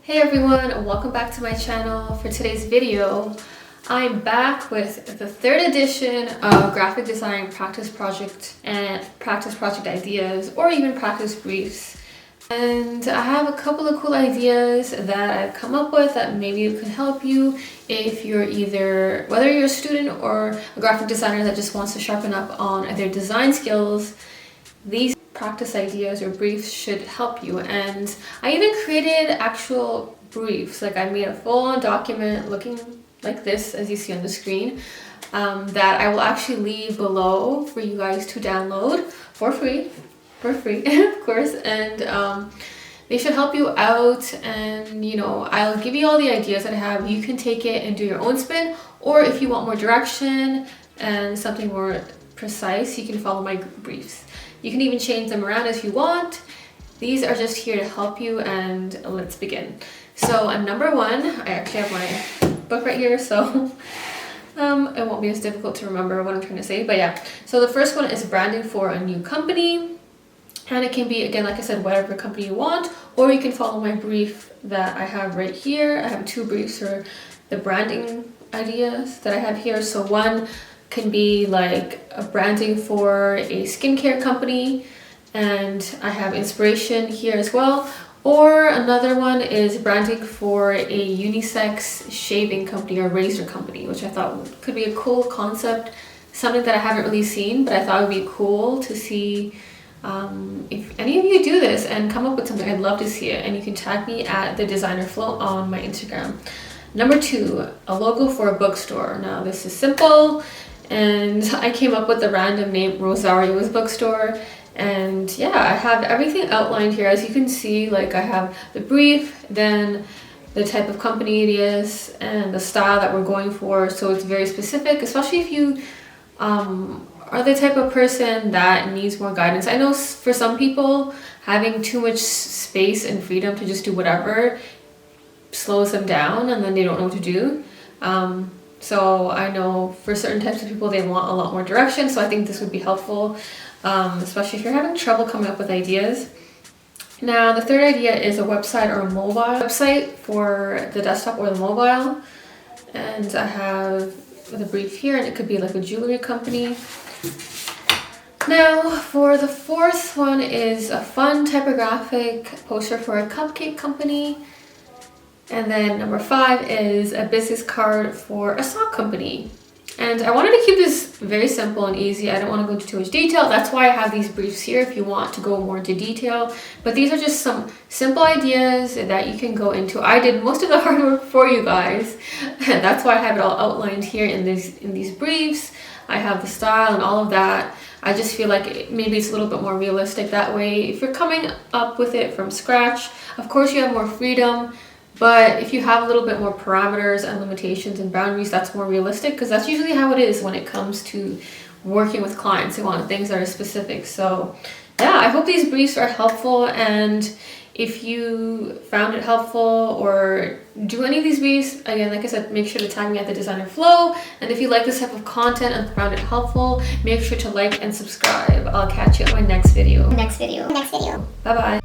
Hey everyone, welcome back to my channel. For today's video, I'm back with the third edition of graphic design practice project and practice project ideas, or even practice briefs. And I have a couple of cool ideas that I've come up with that maybe can help you if you're whether you're a student or a graphic designer that just wants to sharpen up on their design skills. These practice ideas or briefs should help you. And I even created actual briefs. Like, I made a full-on document looking like this, as you see on the screen, that I will actually leave below for you guys to download for free, of course. And they should help you out, and I'll give you all the ideas that I have. You can take it and do your own spin, or if you want more direction and something more precise, you can follow my briefs. You can even change them around if you want. These are just here to help you, and let's begin. So number one, I actually have my book right here, so it won't be as difficult to remember what I'm trying to say, but yeah. So the first one is branding for a new company, and it can be, again, like I said, whatever company you want, or you can follow my brief that I have right here. I have two briefs for the branding ideas that I have here. So one can be like a branding for a skincare company, and I have inspiration here as well. Or another one is branding for a unisex shaving company or razor company, which I thought could be a cool concept, something that I haven't really seen, but I thought it would be cool to see. If any of you do this and come up with something, I'd love to see it, and you can tag me at the designer flow on my Instagram. Number two, a logo for a bookstore. Now this is simple, and I came up with the random name Rosario's Bookstore. And yeah, I have everything outlined here. As you can see, like, I have the brief, then the type of company it is, and the style that we're going for. So it's very specific, especially if you are the type of person that needs more guidance. I know for some people, having too much space and freedom to just do whatever slows them down, and then they don't know what to do. So I know for certain types of people, they want a lot more direction. So I think this would be helpful, especially if you're having trouble coming up with ideas. Now, the third idea is a website or a mobile website for the desktop or the mobile. And I have the brief here, and it could be like a jewelry company. Now, for the fourth one is a fun typographic poster for a cupcake company. And then number five is a business card for a sock company. And I wanted to keep this very simple and easy. I don't want to go into too much detail. That's why I have these briefs here if you want to go more into detail. But these are just some simple ideas that you can go into. I did most of the hard work for you guys. And that's why I have it all outlined here in these briefs. I have the style and all of that. I just feel like maybe it's a little bit more realistic that way. If you're coming up with it from scratch, of course you have more freedom. But if you have a little bit more parameters and limitations and boundaries, that's more realistic, because that's usually how it is when it comes to working with clients. They want things that are specific. So yeah, I hope these briefs are helpful. And if you found it helpful or do any of these briefs, again, like I said, make sure to tag me at the designer flow. And if you like this type of content and found it helpful, make sure to like and subscribe. I'll catch you on my next video. Next video. Bye-bye.